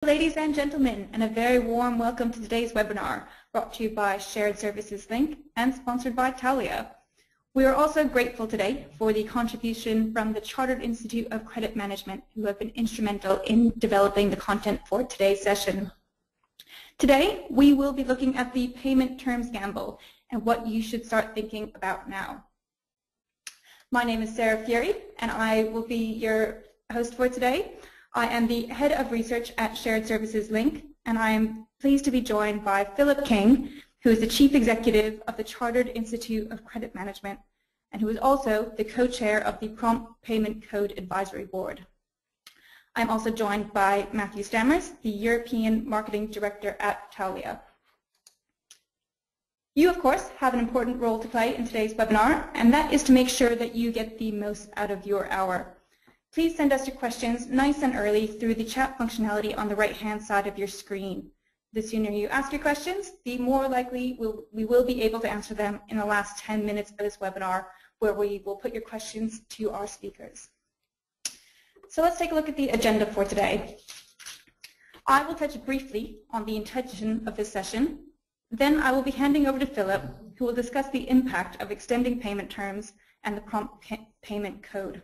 Ladies and gentlemen, and a very warm welcome to today's webinar, brought to you by sharedserviceslink and sponsored by Thalia. We are also grateful today for the contribution from the Chartered Institute of Credit Management, who have been instrumental in developing the content for today's session. Today, we will be looking at the payment terms gamble and what you should start thinking about now. My name is Sarah Fury, and I will be your host for today. I am the Head of Research at sharedserviceslink, and I am pleased to be joined by Philip King, who is the Chief Executive of the Chartered Institute of Credit Management, and who is also the co-chair of the Prompt Payment Code Advisory Board. I'm also joined by Matthew Stammers, the European Marketing Director at Thalia. You, of course, have an important role to play in today's webinar, and that is to make sure that you get the most out of your hour. Please send us your questions nice and early through the chat functionality on the right-hand side of your screen. The sooner you ask your questions, the more likely we will be able to answer them in the last 10 minutes of this webinar, where we will put your questions to our speakers. So let's take a look at the agenda for today. I will touch briefly on the intention of this session. Then I will be handing over to Philip, who will discuss the impact of extending payment terms and the Prompt Payment Code.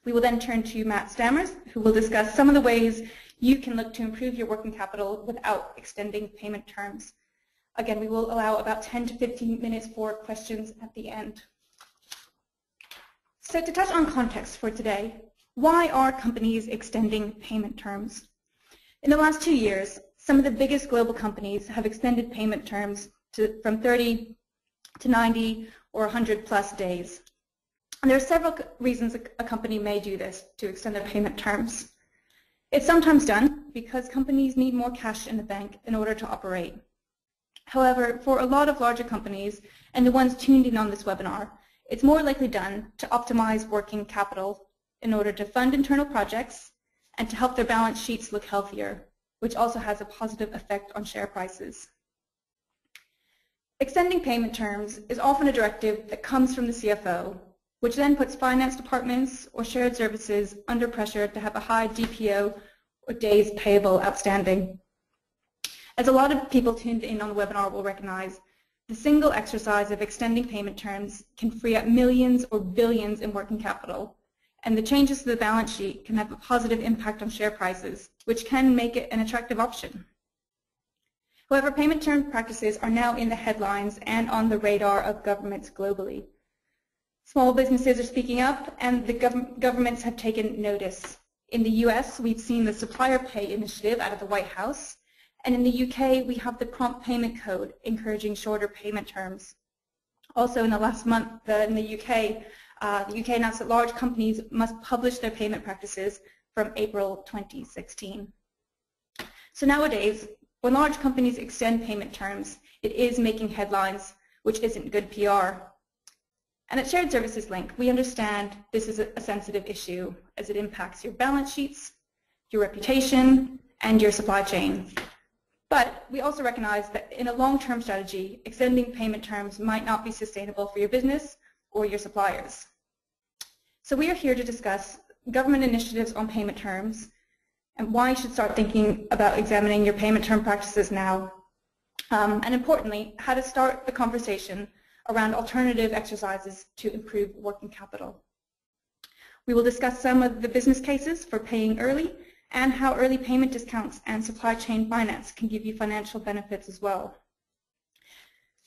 We will then turn to Matt Stammers, who will discuss some of the ways you can look to improve your working capital without extending payment terms. Again, we will allow about 10 to 15 minutes for questions at the end. So to touch on context for today, why are companies extending payment terms? In the last 2 years, some of the biggest global companies have extended payment terms from 30 to 90 or 100 plus days. And there are several reasons a company may do this to extend their payment terms. It's sometimes done because companies need more cash in the bank in order to operate. However, for a lot of larger companies, and the ones tuned in on this webinar, it's more likely done to optimize working capital in order to fund internal projects and to help their balance sheets look healthier, which also has a positive effect on share prices. Extending payment terms is often a directive that comes from the CFO, which then puts finance departments or shared services under pressure to have a high DPO or days payable outstanding. As a lot of people tuned in on the webinar will recognize, the single exercise of extending payment terms can free up millions or billions in working capital, and the changes to the balance sheet can have a positive impact on share prices, which can make it an attractive option. However, payment term practices are now in the headlines and on the radar of governments globally. Small businesses are speaking up, and the governments have taken notice. In the US, we've seen the Supplier Pay Initiative out of the White House, and in the UK, we have the Prompt Payment Code encouraging shorter payment terms. Also, in the last month in the UK announced that large companies must publish their payment practices from April 2016. So nowadays, when large companies extend payment terms, it is making headlines, which isn't good PR. And at sharedserviceslink, we understand this is a sensitive issue as it impacts your balance sheets, your reputation, and your supply chain. But we also recognize that in a long-term strategy, extending payment terms might not be sustainable for your business or your suppliers. So we are here to discuss government initiatives on payment terms and why you should start thinking about examining your payment term practices now. And importantly, how to start the conversation around alternative exercises to improve working capital. We will discuss some of the business cases for paying early and how early payment discounts and supply chain finance can give you financial benefits as well.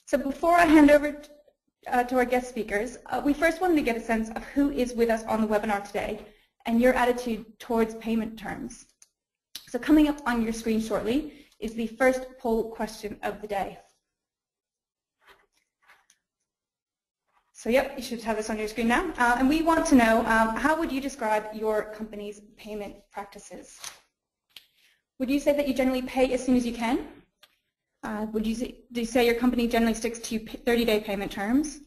So before I hand over to our guest speakers, we first wanted to get a sense of who is with us on the webinar today and your attitude towards payment terms. So coming up on your screen shortly is the first poll question of the day. So yep, you should have this on your screen now. And we want to know, how would you describe your company's payment practices? Would you say that you generally pay as soon as you can? Do you say your company generally sticks to 30-day payment terms?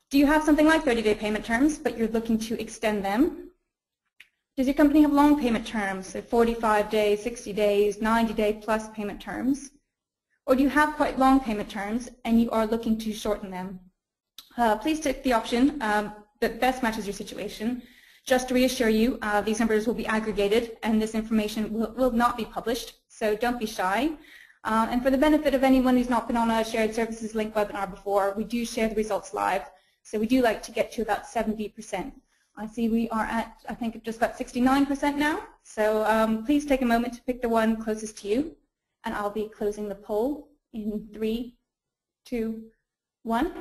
Do you have something like 30-day payment terms, but you're looking to extend them? Does your company have long payment terms, so 45 days, 60 days, 90-day plus payment terms? Or do you have quite long payment terms and you are looking to shorten them? Please tick the option that best matches your situation. Just to reassure you, these numbers will be aggregated and this information will not be published, so don't be shy. And for the benefit of anyone who's not been on a Shared Services Link webinar before, we do share the results live, so we do like to get to about 70%. I see we are at, I think, just about 69% now, so please take a moment to pick the one closest to you, and I'll be closing the poll in 3, 2, 1.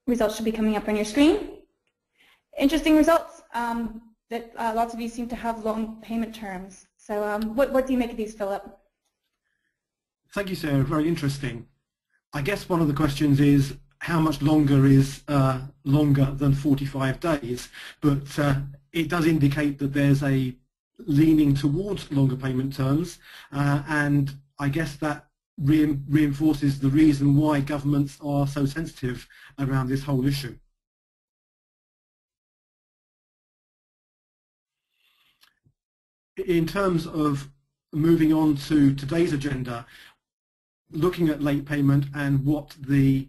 Results should be coming up on your screen. Interesting results that lots of you seem to have long payment terms. So what do you make of these, Philip? Thank you, Sarah. Very interesting. I guess one of the questions is how much longer is longer than 45 days, but it does indicate that there's a leaning towards longer payment terms, and I guess that reinforces the reason why governments are so sensitive around this whole issue. In terms of moving on to today's agenda, looking at late payment and what the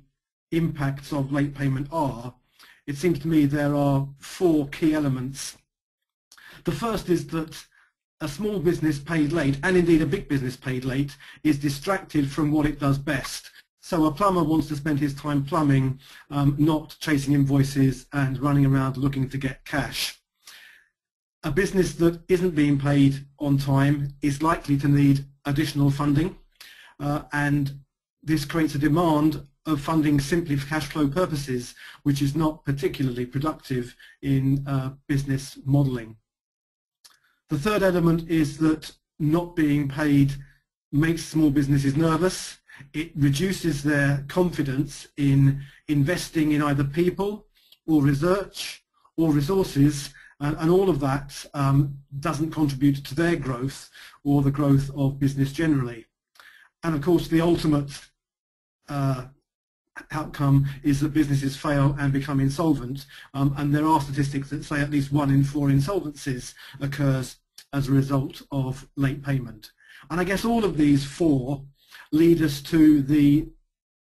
impacts of late payment are, it seems to me there are 4 key elements. The first is that a small business paid late, and indeed a big business paid late, is distracted from what it does best. So a plumber wants to spend his time plumbing, not chasing invoices and running around looking to get cash. A business that isn't being paid on time is likely to need additional funding, and this creates a demand of funding simply for cash flow purposes, which is not particularly productive in business modelling. The third element is that not being paid makes small businesses nervous. It reduces their confidence in investing in either people or research or resources, and all of that doesn't contribute to their growth or the growth of business generally. And of course the ultimate outcome is that businesses fail and become insolvent, and there are statistics that say at least 1 in 4 insolvencies occurs as a result of late payment. And I guess all of these 4 lead us to the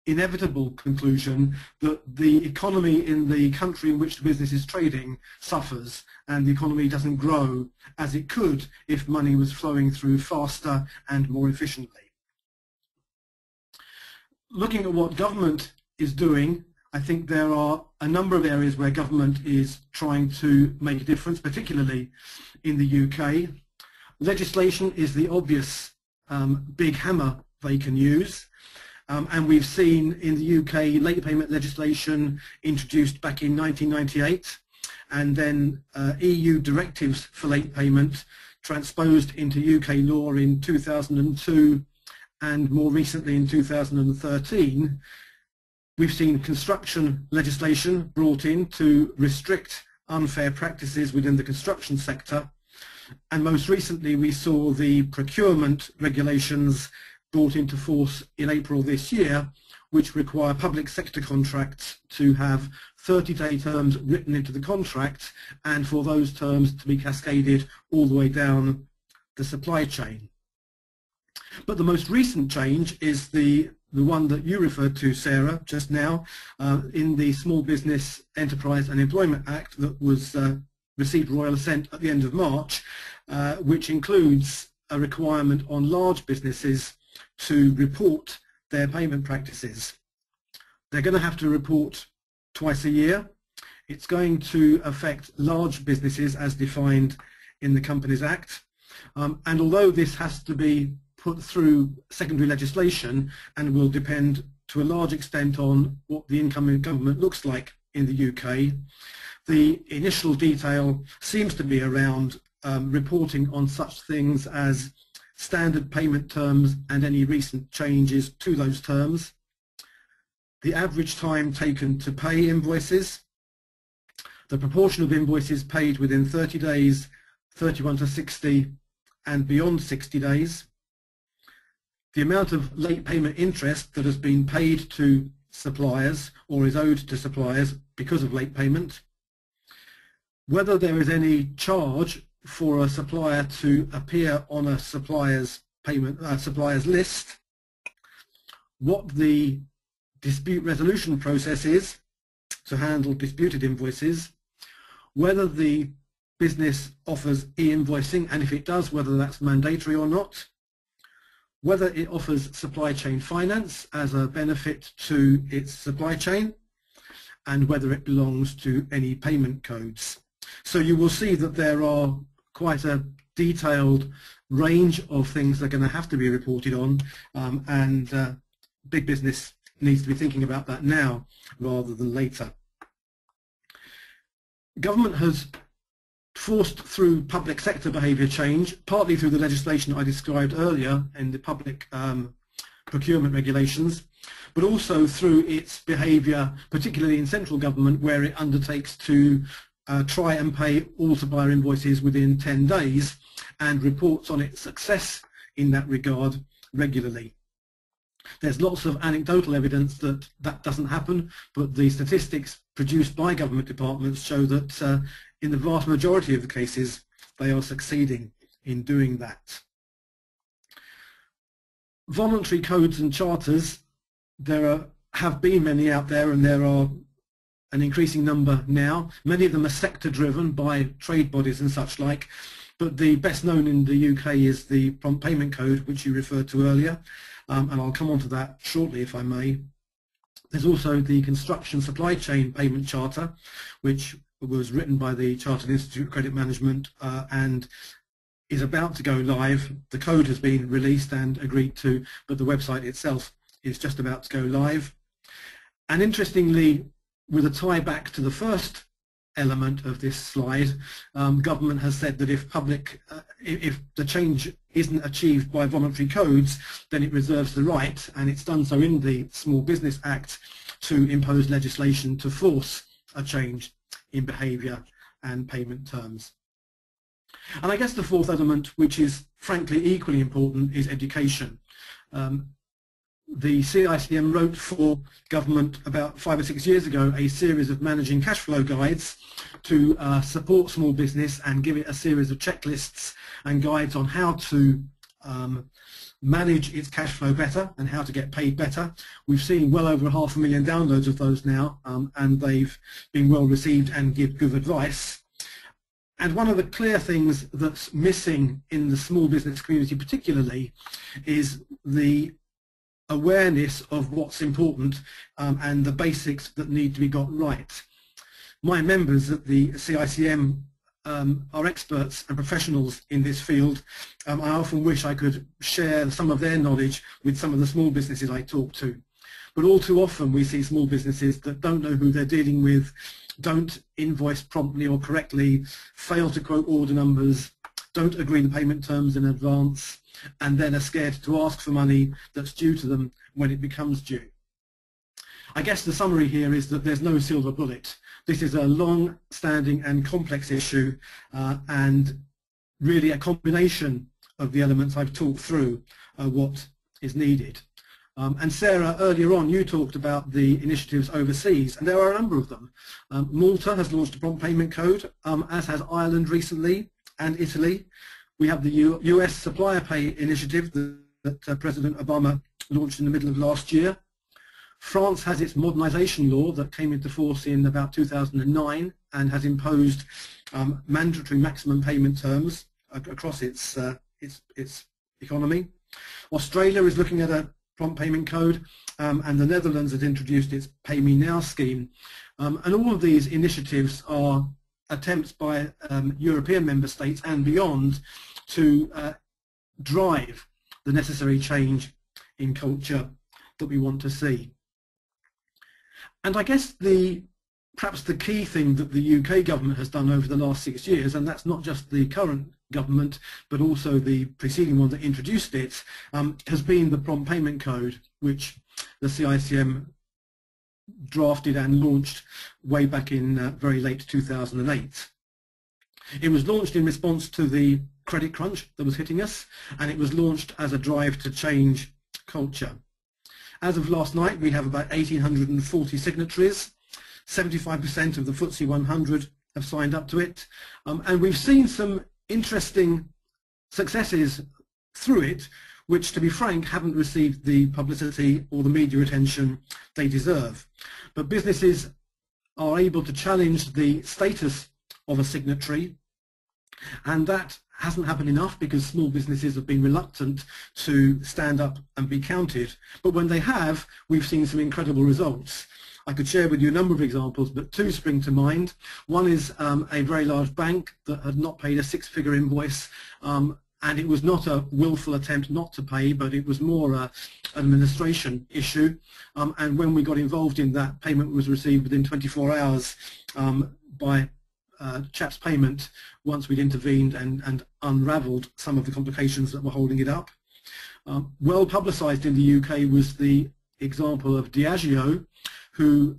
inevitable conclusion that the economy in the country in which the business is trading suffers, and the economy doesn't grow as it could if money was flowing through faster and more efficiently. Looking at what government is doing, I think there are a number of areas where government is trying to make a difference, particularly in the UK. Legislation is the obvious big hammer they can use, and we've seen in the UK late payment legislation introduced back in 1998, and then EU directives for late payment transposed into UK law in 2002, and more recently in 2013. We've seen construction legislation brought in to restrict unfair practices within the construction sector, and most recently we saw the procurement regulations brought into force in April this year, which require public sector contracts to have 30-day terms written into the contract, and for those terms to be cascaded all the way down the supply chain. But the most recent change is the one that you referred to, Sarah, just now, in the Small Business, Enterprise and Employment Act that was received royal assent at the end of March, which includes a requirement on large businesses to report their payment practices. They're going to have to report twice a year. It's going to affect large businesses as defined in the Companies Act, and although this has to be put through secondary legislation and will depend to a large extent on what the incoming government looks like in the UK, the initial detail seems to be around reporting on such things as standard payment terms and any recent changes to those terms, the average time taken to pay invoices, the proportion of invoices paid within 30 days, 31 to 60 and beyond 60 days, the amount of late payment interest that has been paid to suppliers or is owed to suppliers because of late payment, whether there is any charge for a supplier to appear on a supplier's list, what the dispute resolution process is, to handle disputed invoices, whether the business offers e-invoicing, and if it does, whether that's mandatory or not, whether it offers supply chain finance as a benefit to its supply chain, and whether it belongs to any payment codes. So you will see that there are quite a detailed range of things that are going to have to be reported on, and big business needs to be thinking about that now rather than later. Government has forced through public sector behaviour change, partly through the legislation I described earlier in the public procurement regulations, but also through its behaviour, particularly in central government, where it undertakes to try and pay all supplier invoices within 10 days and reports on its success in that regard regularly. There's lots of anecdotal evidence that that doesn't happen, but the statistics produced by government departments show that in the vast majority of the cases they are succeeding in doing that. Voluntary codes and charters, there have been many out there, and there are an increasing number now. Many of them are sector driven by trade bodies and such like, but the best known in the UK is the Prompt Payment Code, which you referred to earlier, and I'll come on to that shortly if I may. There's also the Construction Supply Chain Payment Charter, which was written by the Chartered Institute of Credit Management and is about to go live. The code has been released and agreed to, but the website itself is just about to go live. And interestingly, with a tie back to the first element of this slide, government has said that if the change isn't achieved by voluntary codes, then it reserves the right, and it's done so in the Small Business Act, to impose legislation to force a change in behaviour and payment terms. And I guess the fourth element, which is frankly equally important, is education. The CICM wrote for government about 5 or 6 years ago a series of managing cash flow guides to support small business and give it a series of checklists and guides on how to manage its cash flow better and how to get paid better. We've seen well over 500,000 downloads of those now, and they've been well received and give good advice. And one of the clear things that's missing in the small business community particularly is the awareness of what's important and the basics that need to be got right. My members at the CICM are experts and professionals in this field. I often wish I could share some of their knowledge with some of the small businesses I talk to. But all too often we see small businesses that don't know who they're dealing with, don't invoice promptly or correctly, fail to quote order numbers, don't agree the payment terms in advance, and then are scared to ask for money that's due to them when it becomes due. I guess the summary here is that there's no silver bullet. This is a long-standing and complex issue, and really a combination of the elements I've talked through are what is needed. And Sarah, earlier on you talked about the initiatives overseas, and there are a number of them. Malta has launched a prompt payment code, as has Ireland recently, and Italy. We have the US Supplier Pay initiative that President Obama launched in the middle of last year. France has its modernisation law that came into force in about 2009 and has imposed mandatory maximum payment terms across its economy. Australia is looking at a prompt payment code, and the Netherlands has introduced its Pay Me Now scheme. And all of these initiatives are attempts by European member states and beyond to drive the necessary change in culture that we want to see. And I guess perhaps the key thing that the UK government has done over the last 6 years, and that's not just the current government but also the preceding one that introduced it, has been the Prompt Payment Code, which the CICM drafted and launched way back in very late 2008. It was launched in response to the credit crunch that was hitting us, and it was launched as a drive to change culture. As of last night, we have about 1,840 signatories. 75% of the FTSE 100 have signed up to it, and we've seen some interesting successes through it, which, to be frank, haven't received the publicity or the media attention they deserve. But businesses are able to challenge the status of a signatory, and that hasn't happened enough because small businesses have been reluctant to stand up and be counted. But when they have, we've seen some incredible results. I could share with you a number of examples, but two spring to mind. One is a very large bank that had not paid a six-figure invoice, and it was not a willful attempt not to pay, but it was more an administration issue. And when we got involved in that, payment was received within 24 hours by CHAP's payment once we'd intervened and unravelled some of the complications that were holding it up. Well publicised in the UK was the example of Diageo, who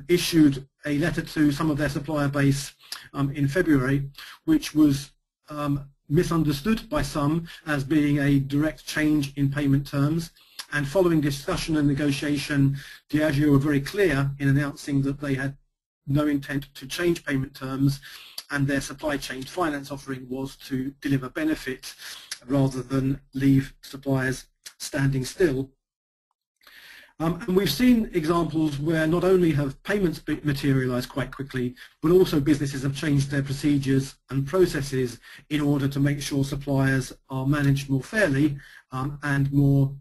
issued a letter to some of their supplier base in February, which was misunderstood by some as being a direct change in payment terms. And following discussion and negotiation, Diageo were very clear in announcing that they had no intent to change payment terms, and their supply chain finance offering was to deliver benefit rather than leave suppliers standing still. And we've seen examples where not only have payments materialised quite quickly, but also businesses have changed their procedures and processes in order to make sure suppliers are managed more fairly and more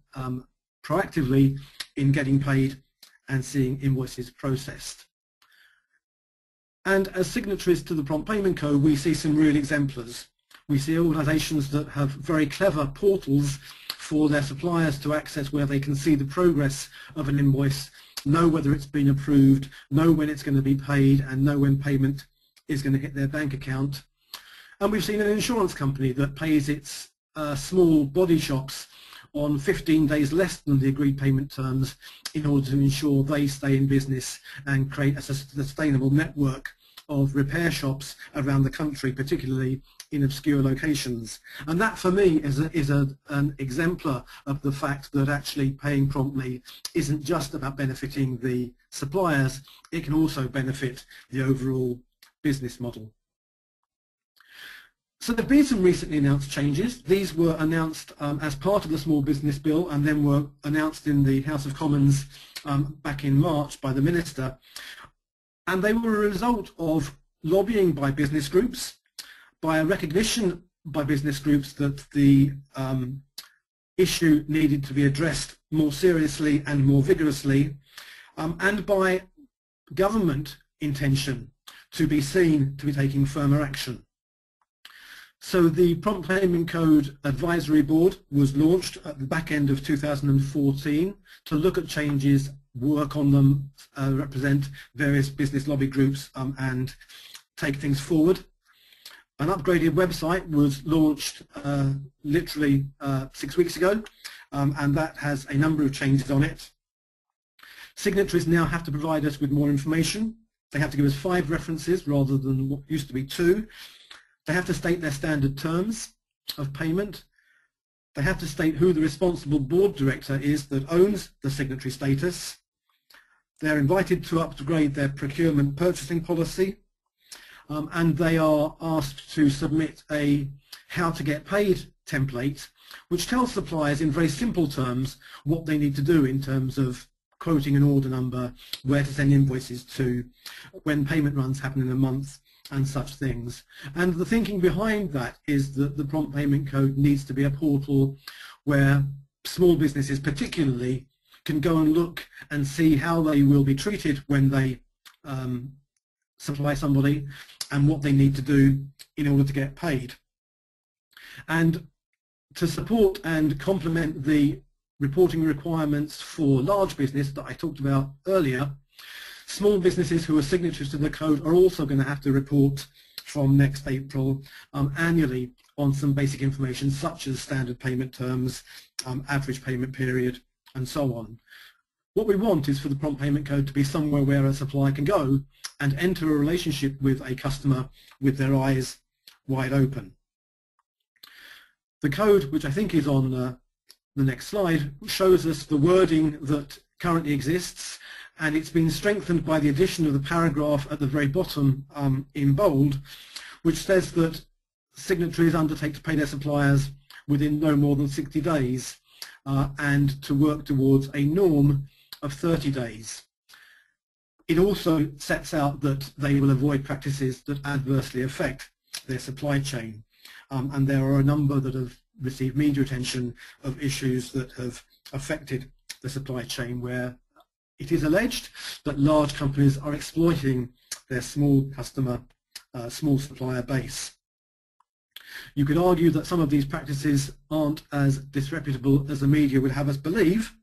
proactively in getting paid and seeing invoices processed. And as signatories to the Prompt Payment Code, we see some real exemplars. We see organisations that have very clever portals for their suppliers to access, where they can see the progress of an invoice, know whether it's been approved, know when it's going to be paid, and know when payment is going to hit their bank account. And we've seen an insurance company that pays its small body shops on 15 days less than the agreed payment terms in order to ensure they stay in business and create a sustainable network of repair shops around the country, particularly in obscure locations. And that for me is an exemplar of the fact that actually paying promptly isn't just about benefiting the suppliers, it can also benefit the overall business model. So there have been some recently announced changes. These were announced as part of the Small Business Bill and then were announced in the House of Commons back in March by the Minister. And they were a result of lobbying by business groups, by a recognition by business groups that the issue needed to be addressed more seriously and more vigorously, and by government intention to be seen to be taking firmer action. So the Prompt Payment Code Advisory Board was launched at the back end of 2014 to look at changes, work on them, represent various business lobby groups and take things forward. An upgraded website was launched literally 6 weeks ago, and that has a number of changes on it. Signatories now have to provide us with more information. They have to give us 5 references rather than what used to be 2. They have to state their standard terms of payment. They have to state who the responsible board director is that owns the signatory status. They're invited to upgrade their procurement purchasing policy, and they are asked to submit a how to get paid template, which tells suppliers in very simple terms what they need to do in terms of quoting an order number, where to send invoices to, when payment runs happen in a month, and such things. And the thinking behind that is that the Prompt Payment Code needs to be a portal where small businesses particularly can go and look and see how they will be treated when they supply somebody and what they need to do in order to get paid. And to support and complement the reporting requirements for large business that I talked about earlier, small businesses who are signatories to the code are also going to have to report from next April annually on some basic information such as standard payment terms, average payment period, and so on. What we want is for the Prompt Payment Code to be somewhere where a supplier can go and enter a relationship with a customer with their eyes wide open. The code, which I think is on the next slide, shows us the wording that currently exists, and it's been strengthened by the addition of the paragraph at the very bottom in bold, which says that signatories undertake to pay their suppliers within no more than 60 days and to work towards a norm of 30 days. It also sets out that they will avoid practices that adversely affect their supply chain. And there are a number that have received media attention of issues that have affected the supply chain, where it is alleged that large companies are exploiting their small small supplier base. You could argue that some of these practices aren't as disreputable as the media would have us believe,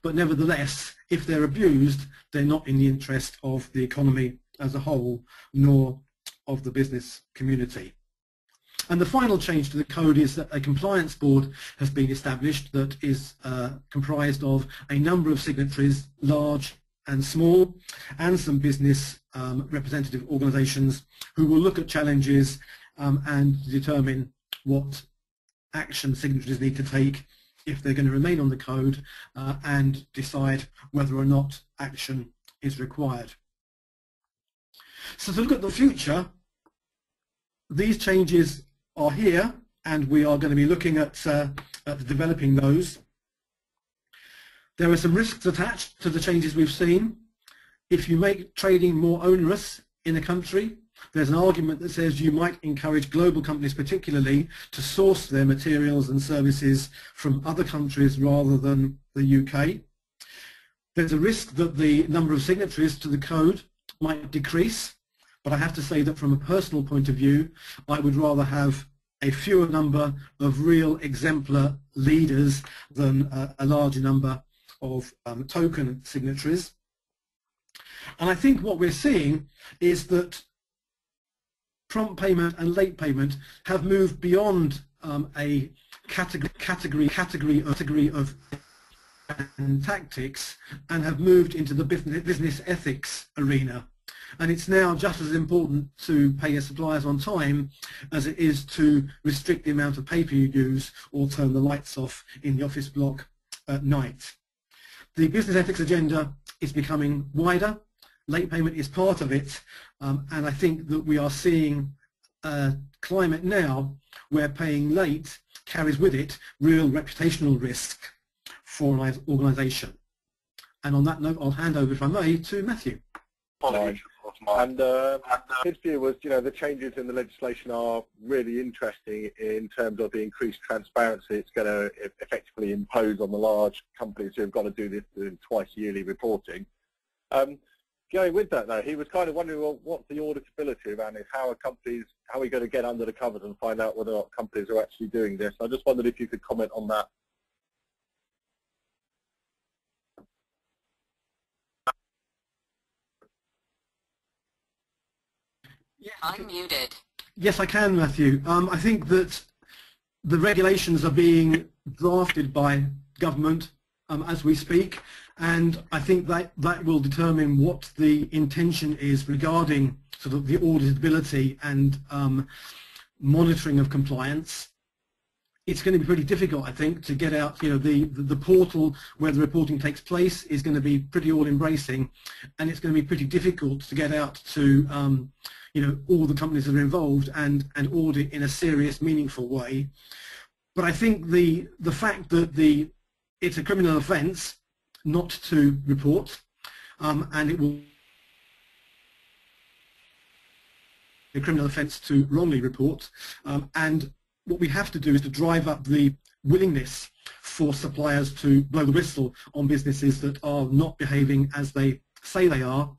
but nevertheless, if they're abused, they're not in the interest of the economy as a whole, nor of the business community. And the final change to the code is that a compliance board has been established that is comprised of a number of signatories, large and small, and some business representative organisations who will look at challenges and determine what action signatories need to take if they're going to remain on the code, and decide whether or not action is required. So to look at the future, these changes are here, and we are going to be looking at developing those. There are some risks attached to the changes we've seen. If you make trading more onerous in a country, there's an argument that says you might encourage global companies particularly to source their materials and services from other countries rather than the UK. There's a risk that the number of signatories to the code might decrease, but I have to say that from a personal point of view, I would rather have a fewer number of real exemplar leaders than a larger number of token signatories. And I think what we're seeing is that prompt payment and late payment have moved beyond a category of and tactics, and have moved into the business ethics arena. And it's now just as important to pay your suppliers on time as it is to restrict the amount of paper you use or turn the lights off in the office block at night. The business ethics agenda is becoming wider. Late payment is part of it, and I think that we are seeing a climate now where paying late carries with it real reputational risk for an organisation. And on that note, I'll hand over, if I may, to Matthew. And his view was, the changes in the legislation are really interesting in terms of the increased transparency it's going to effectively impose on the large companies who have got to do this twice yearly reporting. Going with that, though, he was kind of wondering, well, what's the auditability around this? How are we going to get under the covers and find out whether or not companies are actually doing this? I just wondered if you could comment on that. Yes, I'm muted. Yes, I can, Matthew. I think that the regulations are being drafted by government as we speak, and I think that will determine what the intention is regarding sort of the auditability and monitoring of compliance. It's going to be pretty difficult, I think, to get out. The portal where the reporting takes place is going to be pretty all-embracing, and it's going to be pretty difficult to get out to all the companies that are involved and audit in a serious, meaningful way. But I think the fact that it's a criminal offence not to report, and it will be a criminal offence to wrongly report, and what we have to do is to drive up the willingness for suppliers to blow the whistle on businesses that are not behaving as they say they are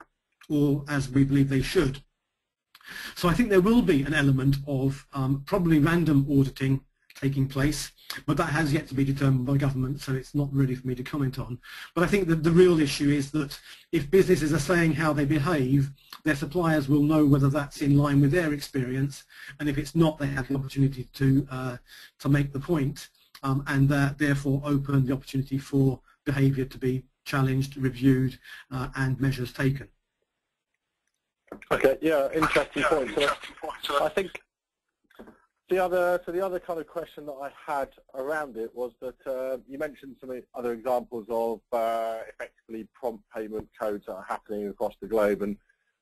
or as we believe they should. So I think there will be an element of probably random auditing taking place, but that has yet to be determined by government, so it's not really for me to comment on. But I think that the real issue is that if businesses are saying how they behave, their suppliers will know whether that's in line with their experience, and if it's not, they have the opportunity to make the point, and therefore open the opportunity for behaviour to be challenged, reviewed, and measures taken. Okay, yeah, interesting point. So I think the other kind of question that I had around it was that you mentioned some other examples of effectively prompt payment codes that are happening across the globe, and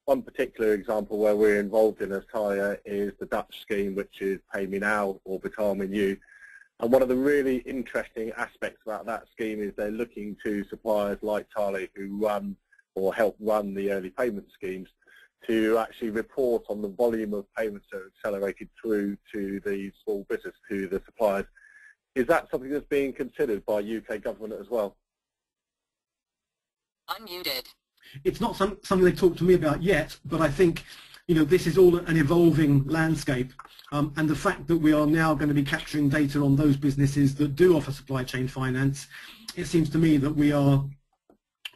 one particular example where we're involved in as Talia is the Dutch scheme, which is Pay Me Now or Betaal Me Nu. And one of the really interesting aspects about that scheme is they're looking to suppliers like Talia who run or help run the early payment schemes to actually report on the volume of payments that are accelerated through to the small business, to the suppliers. Is that something that's being considered by UK government as well? Unmuted. It's not something they've talked to me about yet, but I think this is all an evolving landscape, and the fact that we are now going to be capturing data on those businesses that do offer supply chain finance, it seems to me that we are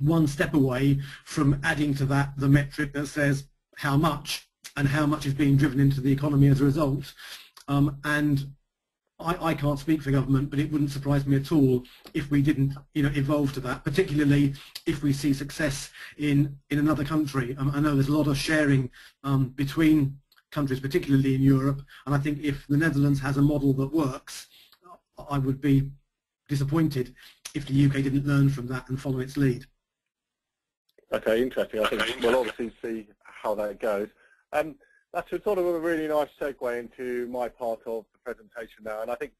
one step away from adding to that the metric that says how much and how much is being driven into the economy as a result. And I can't speak for government, but it wouldn't surprise me at all if we didn't evolve to that, particularly if we see success in another country. I know there's a lot of sharing between countries, particularly in Europe, and I think if the Netherlands has a model that works, I would be disappointed if the UK didn't learn from that and follow its lead. Okay, interesting. I think we'll obviously see how that goes. That's sort of a really nice segue into my part of the presentation now, and I think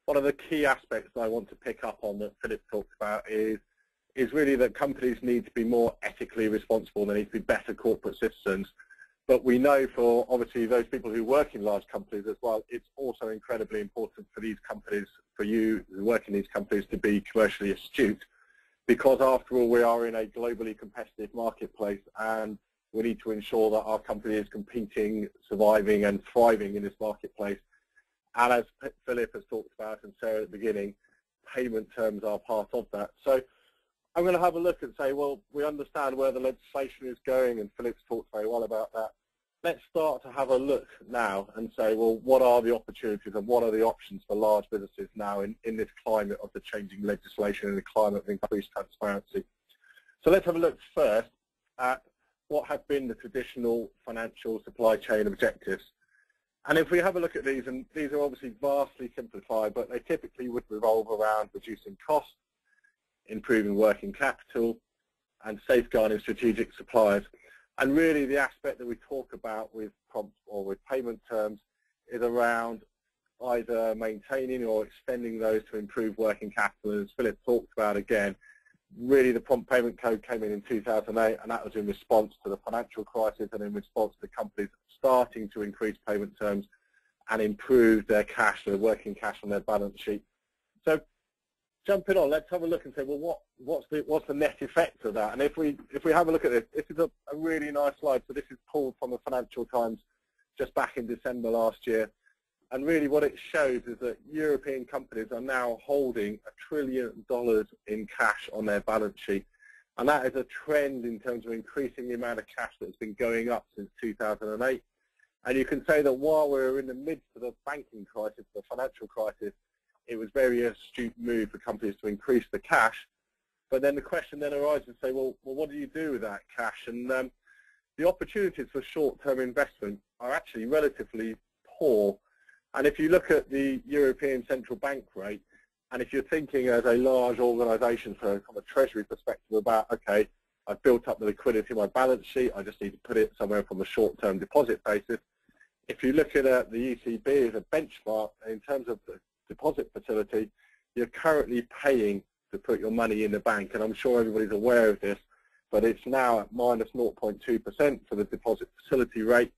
one of the key aspects that I want to pick up on that Philip talked about is really that companies need to be more ethically responsible. They need to be better corporate citizens. But we know for obviously those people who work in large companies as well, it's also incredibly important for these companies, for you who work in these companies, to be commercially astute, because after all we are in a globally competitive marketplace, and we need to ensure that our company is competing, surviving and thriving in this marketplace. And as Philip has talked about and Sarah at the beginning, payment terms are part of that. So I'm going to have a look and say, well, we understand where the legislation is going, and Philip's talked very well about that. Let's start to have a look now and say, well, what are the opportunities and what are the options for large businesses now in this climate of the changing legislation and the climate of increased transparency? So let's have a look first at what have been the traditional financial supply chain objectives. And if we have a look at these, and these are obviously vastly simplified, but they typically would revolve around reducing costs, improving working capital, and safeguarding strategic suppliers. And really the aspect that we talk about with prompt or with payment terms is around either maintaining or extending those to improve working capital. As Philip talked about again, really the prompt payment code came in 2008, and that was in response to the financial crisis and in response to companies starting to increase payment terms and improve their cash, their working cash on their balance sheet. So jumping on, let's have a look and say, well, what's the net effect of that? And if we have a look at this, this is a really nice slide. So this is pulled from the Financial Times just back in December last year. And really what it shows is that European companies are now holding $1 trillion in cash on their balance sheet. And that is a trend in terms of increasing the amount of cash that's been going up since 2008. And you can say that while we're in the midst of the banking crisis, the financial crisis, it was a very astute move for companies to increase the cash. But then the question then arises and say, well, what do you do with that cash? And the opportunities for short-term investment are actually relatively poor. And if you look at the European Central Bank rate, and if you're thinking as a large organisation from a treasury perspective about, okay, I've built up the liquidity in my balance sheet, I just need to put it somewhere from a short-term deposit basis. If you look at the ECB as a benchmark in terms of the deposit facility, you're currently paying to put your money in the bank, and I'm sure everybody's aware of this, but it's now at minus 0.2% for the deposit facility rate.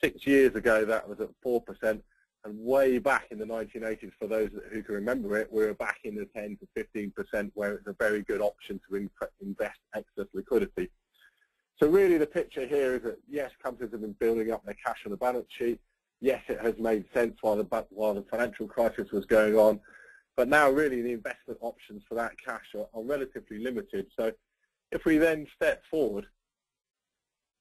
6 years ago that was at 4%, and way back in the 1980s, for those who can remember it, we were back in the 10 to 15% where it's a very good option to invest excess liquidity. So really the picture here is that yes, companies have been building up their cash on the balance sheet. Yes, it has made sense while the financial crisis was going on, but now really the investment options for that cash are relatively limited. So if we then step forward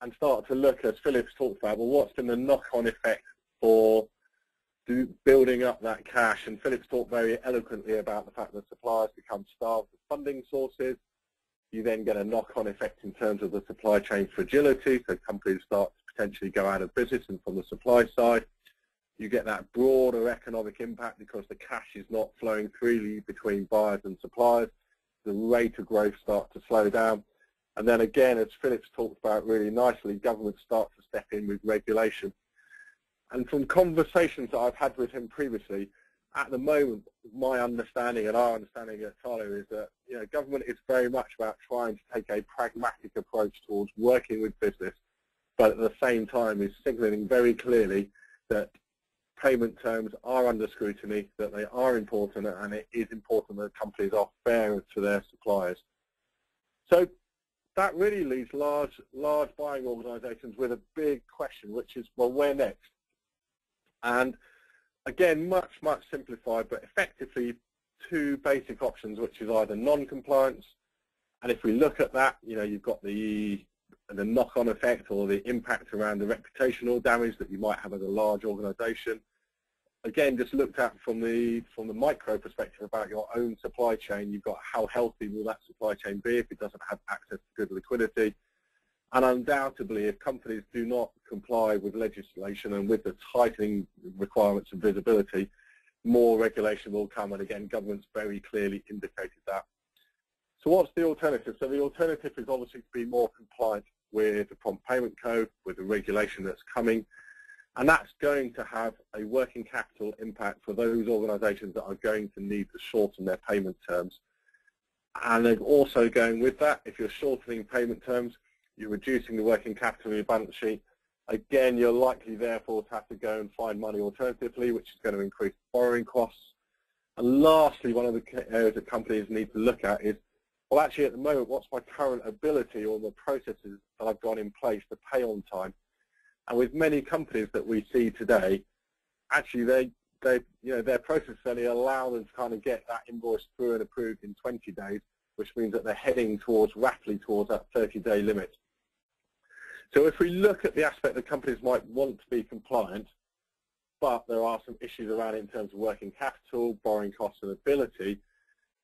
and start to look, as Philip's talked about, well, what's been the knock-on effect for building up that cash? And Philip's talked very eloquently about the fact that suppliers become starved of funding sources. You then get a knock-on effect in terms of the supply chain fragility, so companies start to potentially go out of business, and from the supply side, you get that broader economic impact because the cash is not flowing freely between buyers and suppliers. The rate of growth starts to slow down. And then again, as Philip's talked about really nicely, governments start to step in with regulation. And from conversations that I've had with him previously, at the moment, my understanding and our understanding at Tyler is that government is very much about trying to take a pragmatic approach towards working with business, but at the same time is signalling very clearly that payment terms are under scrutiny, that they are important, and it is important that companies are fair to their suppliers. So that really leaves large buying organisations with a big question, which is, well, where next? And again, much simplified, but effectively two basic options, which is either non-compliance, and if we look at that, you've got the knock-on effect or the impact around the reputational damage that you might have as a large organisation. Again, just looked at from the micro perspective about your own supply chain, you've got how healthy will that supply chain be if it doesn't have access to good liquidity. And undoubtedly, if companies do not comply with legislation and with the tightening requirements and visibility, more regulation will come, and again, government's very clearly indicated that. So what's the alternative? So the alternative is obviously to be more compliant with the Prompt Payment Code, with the regulation that's coming, and that's going to have a working capital impact for those organisations that are going to need to shorten their payment terms. And they're also going with that, if you're shortening payment terms, you're reducing the working capital in your balance sheet. Again, you're likely therefore to have to go and find money alternatively, which is going to increase borrowing costs. And lastly, one of the areas that companies need to look at is, well, actually at the moment, what's my current ability or the processes that I've got in place to pay on time? And with many companies that we see today, actually their processes only allow them to kind of get that invoice through and approved in 20 days, which means that they're heading rapidly towards that 30-day limit. So if we look at the aspect that companies might want to be compliant, but there are some issues around it in terms of working capital, borrowing costs and ability,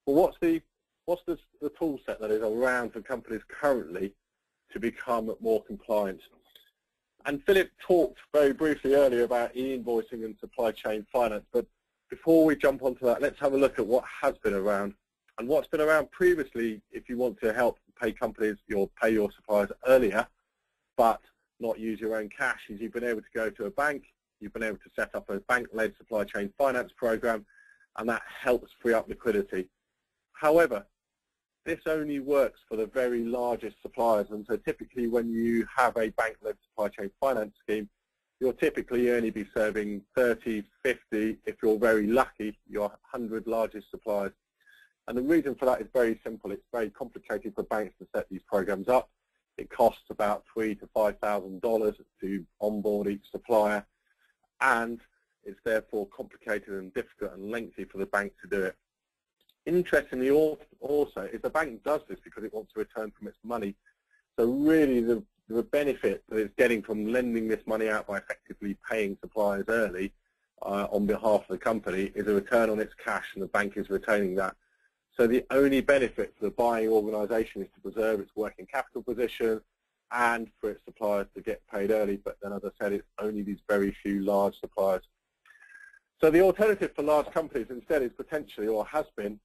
well, what's the tool set that is around for companies currently to become more compliant? And Philip talked very briefly earlier about e-invoicing and supply chain finance, but before we jump onto that, let's have a look at what has been around. And what's been around previously, if you want to help pay companies, you'll pay your suppliers earlier, but not use your own cash, is you've been able to go to a bank, you've been able to set up a bank-led supply chain finance program, and that helps free up liquidity. However, this only works for the very largest suppliers, and so typically when you have a bank-led supply chain finance scheme, you'll typically only be serving 30, 50, if you're very lucky, your 100 largest suppliers. And the reason for that is very simple. It's very complicated for banks to set these programs up. It costs about $3,000 to $5,000 to onboard each supplier, and it's therefore complicated and difficult and lengthy for the bank to do it. Interestingly also is the bank does this because it wants to return from its money. So really the benefit that it's getting from lending this money out by effectively paying suppliers early on behalf of the company is a return on its cash, and the bank is retaining that. So the only benefit for the buying organisation is to preserve its working capital position and for its suppliers to get paid early, but then as I said, it's only these very few large suppliers. So the alternative for large companies instead is potentially, or has been,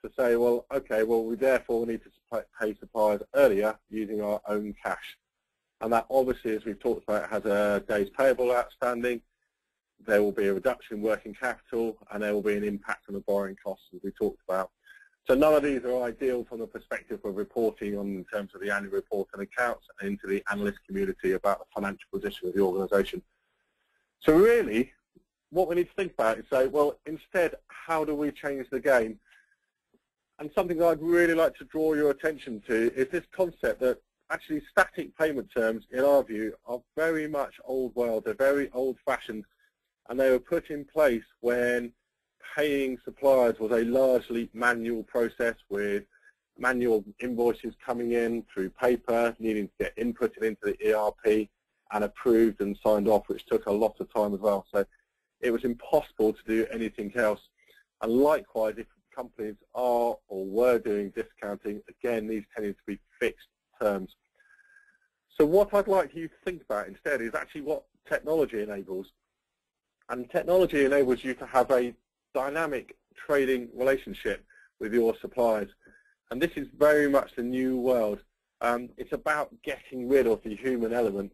to say, well, okay, well, we therefore need to pay suppliers earlier using our own cash. And that obviously, as we've talked about, has a days payable outstanding. There will be a reduction in working capital, and there will be an impact on the borrowing costs, as we talked about. So none of these are ideal from the perspective of reporting on in terms of the annual report and accounts and into the analyst community about the financial position of the organisation. So really, what we need to think about is say, well, instead, how do we change the game? And something I'd really like to draw your attention to is this concept that actually static payment terms, in our view, are very much old world. They're very old-fashioned, and they were put in place when paying suppliers was a largely manual process with manual invoices coming in through paper, needing to get inputted into the ERP and approved and signed off, which took a lot of time as well. So it was impossible to do anything else. And likewise, if companies are or were doing discounting, again, these tended to be fixed terms. So what I'd like you to think about instead is actually what technology enables. And technology enables you to have a dynamic trading relationship with your suppliers. And this is very much the new world. It's about getting rid of the human element.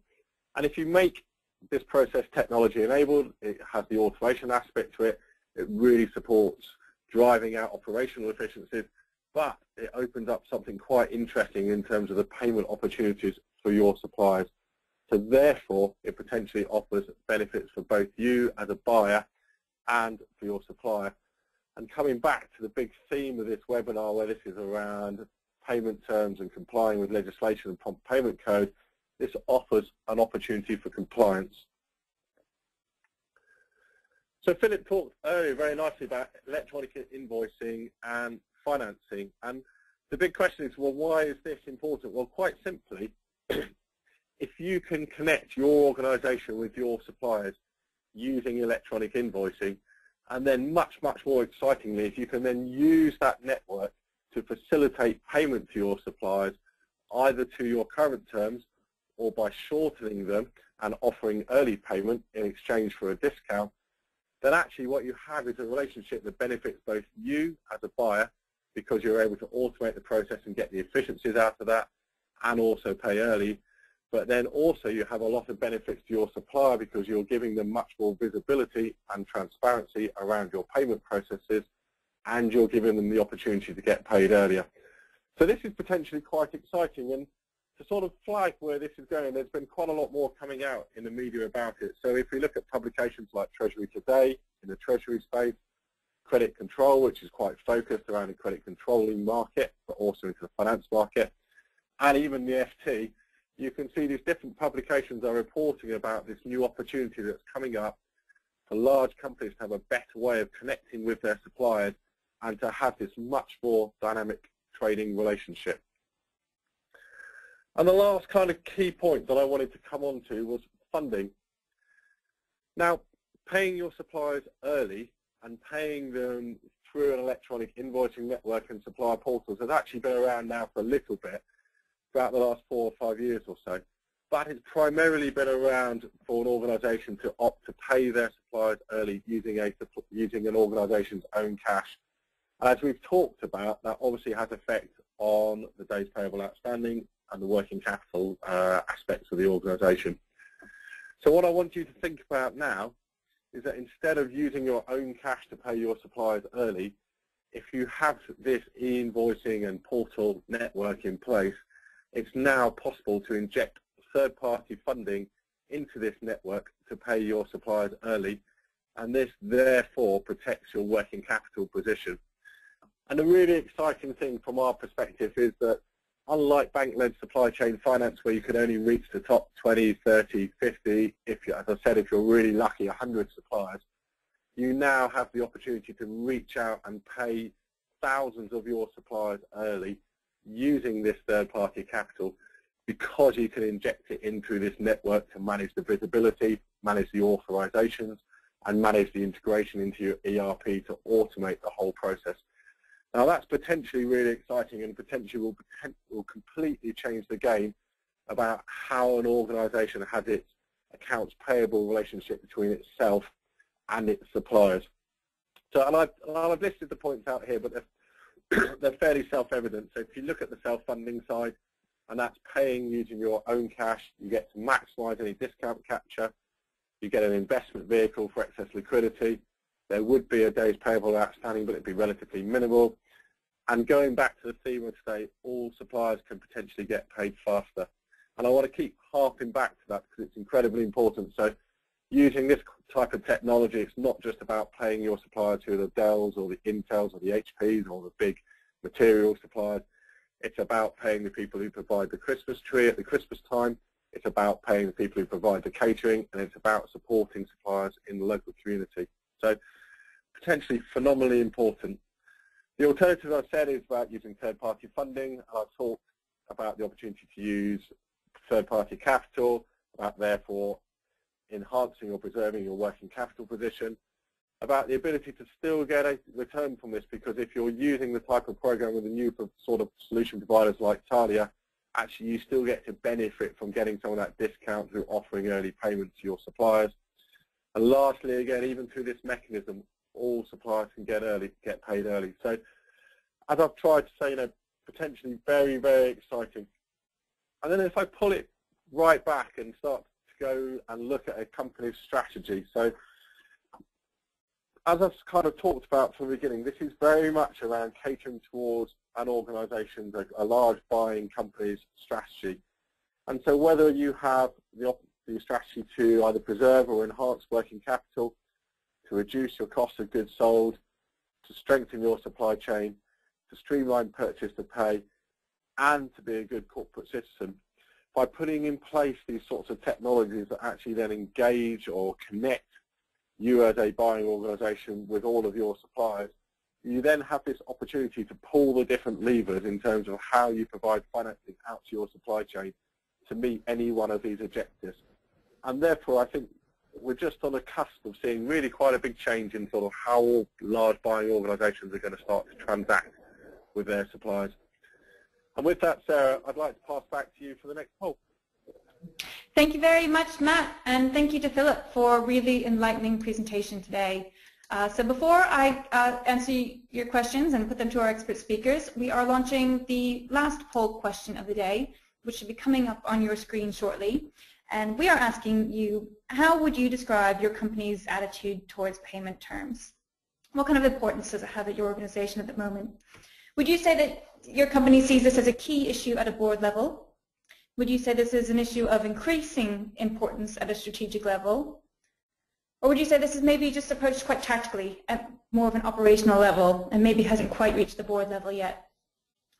And if you make this process technology enabled, it has the automation aspect to it, It really supports driving out operational efficiencies, but it opens up something quite interesting in terms of the payment opportunities for your suppliers. So therefore, it potentially offers benefits for both you as a buyer and for your supplier. And coming back to the big theme of this webinar, where this is around payment terms and complying with legislation and prompt payment code, this offers an opportunity for compliance. So Philip talked earlier very nicely about electronic invoicing and financing. And the big question is, well, why is this important? Well, quite simply, if you can connect your organization with your suppliers using electronic invoicing, and then much, much more excitingly, if you can then use that network to facilitate payment to your suppliers, either to your current terms or by shortening them and offering early payment in exchange for a discount, then actually what you have is a relationship that benefits both you as a buyer, because you're able to automate the process and get the efficiencies out of that, and also pay early. But then also you have a lot of benefits to your supplier, because you're giving them much more visibility and transparency around your payment processes, and you're giving them the opportunity to get paid earlier. So this is potentially quite exciting, and to sort of flag where this is going, there's been quite a lot more coming out in the media about it. So if we look at publications like Treasury Today in the Treasury space, Credit Control, which is quite focused around the credit controlling market, but also into the finance market, and even the FT, you can see these different publications are reporting about this new opportunity that's coming up for large companies to have a better way of connecting with their suppliers and to have this much more dynamic trading relationship. And the last kind of key point that I wanted to come on to was funding. Now, paying your suppliers early and paying them through an electronic invoicing network and supplier portals has actually been around now for a little bit, throughout the last 4 or 5 years or so. But it's primarily been around for an organization to opt to pay their suppliers early using an organization's own cash. As we've talked about, that obviously has effect on the days payable outstanding and the working capital aspects of the organization. So what I want you to think about now is that instead of using your own cash to pay your suppliers early, if you have this e-invoicing and portal network in place, it's now possible to inject third-party funding into this network to pay your suppliers early, and this therefore protects your working capital position. And the really exciting thing from our perspective is that unlike bank-led supply chain finance, where you can only reach the top 20, 30, 50, if you, as I said, if you're really lucky, 100 suppliers, you now have the opportunity to reach out and pay thousands of your suppliers early using this third-party capital, because you can inject it into this network to manage the visibility, manage the authorizations, and manage the integration into your ERP to automate the whole process. Now that's potentially really exciting, and potentially will completely change the game about how an organization has its accounts payable relationship between itself and its suppliers. So, and I've listed the points out here, but they're fairly self-evident. So if you look at the self-funding side, and that's paying using your own cash, you get to maximize any discount capture, you get an investment vehicle for excess liquidity, there would be a days payable outstanding, but it'd be relatively minimal. And going back to the theme of today, all suppliers can potentially get paid faster. And I want to keep harping back to that because it's incredibly important. So using this type of technology, it's not just about paying your suppliers who are the Dells or the Intels or the HPs or the big material suppliers. It's about paying the people who provide the Christmas tree at the Christmas time. It's about paying the people who provide the catering, and it's about supporting suppliers in the local community. So potentially phenomenally important. The alternative I've said is about using third-party funding, and I've talked about the opportunity to use third-party capital, about therefore enhancing or preserving your working capital position, about the ability to still get a return from this, because if you're using the type of program with the new sort of solution providers like Talia, actually you still get to benefit from getting some of that discount through offering early payment to your suppliers. And lastly, again, even through this mechanism, all suppliers can get paid early. So as I've tried to say, potentially very, very exciting. And then if I pull it right back and start to go and look at a company's strategy. So as I've kind of talked about from the beginning, this is very much around catering towards an organisation's, a large buying company's strategy. And so whether you have the strategy to either preserve or enhance working capital, to reduce your cost of goods sold, to strengthen your supply chain, to streamline purchase to pay, and to be a good corporate citizen, by putting in place these sorts of technologies that actually then engage or connect you as a buying organisation with all of your suppliers, you then have this opportunity to pull the different levers in terms of how you provide financing out to your supply chain to meet any one of these objectives. And therefore, I think we're just on the cusp of seeing really quite a big change in sort of how all large buying organisations are going to start to transact with their suppliers. And with that, Sarah, I'd like to pass back to you for the next poll. Thank you very much, Matt, and thank you to Philip for a really enlightening presentation today. So before I answer your questions and put them to our expert speakers, we are launching the last poll question of the day, which should be coming up on your screen shortly. And we are asking you, how would you describe your company's attitude towards payment terms? What kind of importance does it have at your organization at the moment? Would you say that your company sees this as a key issue at a board level? Would you say this is an issue of increasing importance at a strategic level? Or would you say this is maybe just approached quite tactically at more of an operational level and maybe hasn't quite reached the board level yet?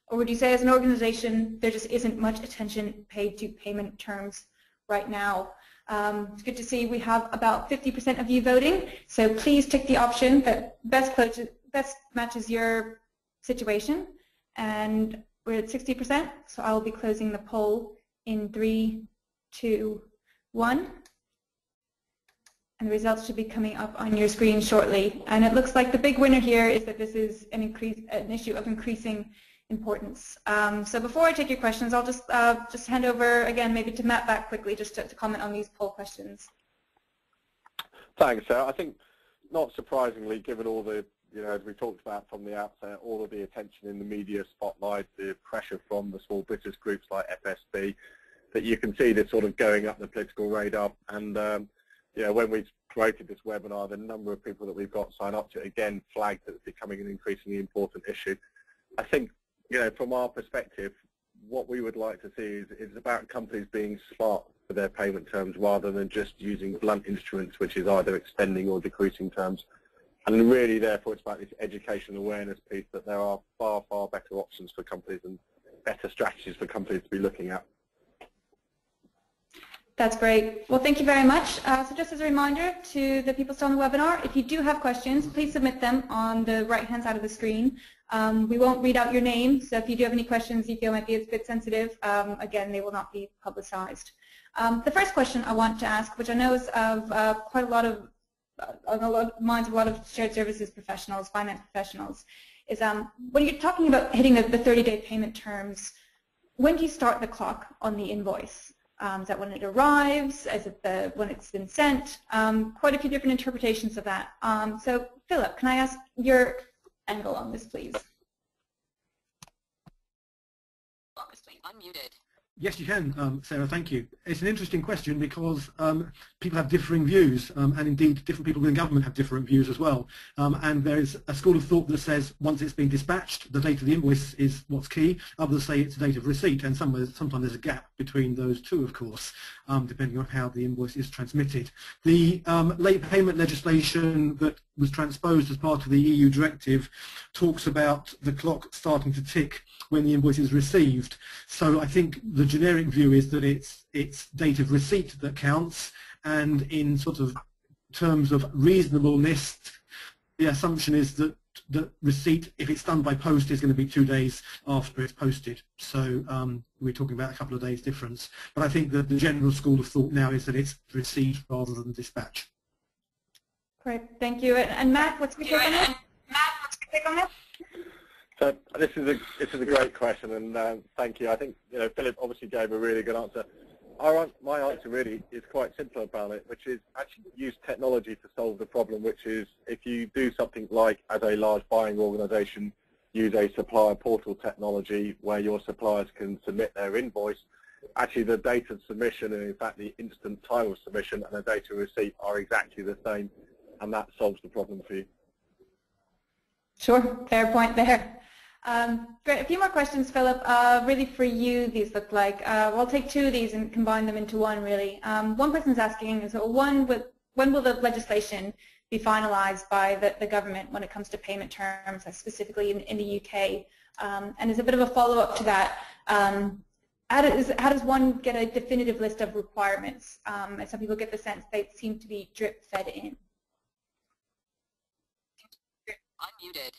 Or would you say as an organization there just isn't much attention paid to payment terms right now? It's good to see we have about 50% of you voting, so please tick the option that best matches your situation. And we're at 60%, so I will be closing the poll in 3, 2, 1. And the results should be coming up on your screen shortly. And it looks like the big winner here is that this is an issue of increasing importance. So before I take your questions, I'll just hand over again maybe to Matt back quickly just to comment on these poll questions. Thanks, Sarah. I think not surprisingly, given all the, as we talked about from the outset, all of the attention in the media spotlight, the pressure from the small business groups like FSB, that you can see this sort of going up the political radar. And when we created this webinar, the number of people that we've got sign up to it again flagged that it's becoming an increasingly important issue. I think, from our perspective, what we would like to see is about companies being smart with their payment terms rather than just using blunt instruments, which is either extending or decreasing terms. And really, therefore, it's about this education awareness piece that there are far, far better options for companies and better strategies for companies to be looking at. That's great. Well, thank you very much. So just as a reminder to the people still on the webinar, if you do have questions, please submit them on the right-hand side of the screen. We won't read out your name, so if you do have any questions you feel might be a bit sensitive, again, they will not be publicized. The first question I want to ask, which I know is of quite a lot of on the minds of a lot of shared services professionals, finance professionals, is when you're talking about hitting the 30-day payment terms, when do you start the clock on the invoice? Is that when it arrives? Is it when it's been sent? Quite a few different interpretations of that. So, Philip, can I ask your angle on this, please? Obviously unmuted. Yes, you can, Sarah, thank you. It's an interesting question because people have differing views, and indeed different people within government have different views as well. And there is a school of thought that says once it's been dispatched, the date of the invoice is what's key. Others say it's the date of receipt, and sometimes there's a gap between those two, of course, depending on how the invoice is transmitted. The late payment legislation that was transposed as part of the EU directive talks about the clock starting to tick when the invoice is received. So I think the generic view is that it's date of receipt that counts, and in sort of terms of reasonableness, the assumption is that the receipt, if it's done by post, is going to be 2 days after it's posted. So we're talking about a couple of days difference. But I think that the general school of thought now is that it's receipt rather than dispatch. Great, thank you. And Matt, what's your take on this? So this is a great question, and thank you. I think Philip obviously gave a really good answer. My answer really is quite simple about it, which is actually use technology to solve the problem, which is if you do something like, as a large buying organisation, use a supplier portal technology where your suppliers can submit their invoice, actually the date of submission and in fact the instant time of submission and the date of receipt are exactly the same, and that solves the problem for you. Sure, fair point there. Great, a few more questions, Philip. Really for you, these look like. I'll take two of these and combine them into one, really. One person's asking, so when will the legislation be finalized by the government when it comes to payment terms, specifically in the UK? And as a bit of a follow-up to that, how does one get a definitive list of requirements? And some people get the sense they seem to be drip-fed in. Unmuted.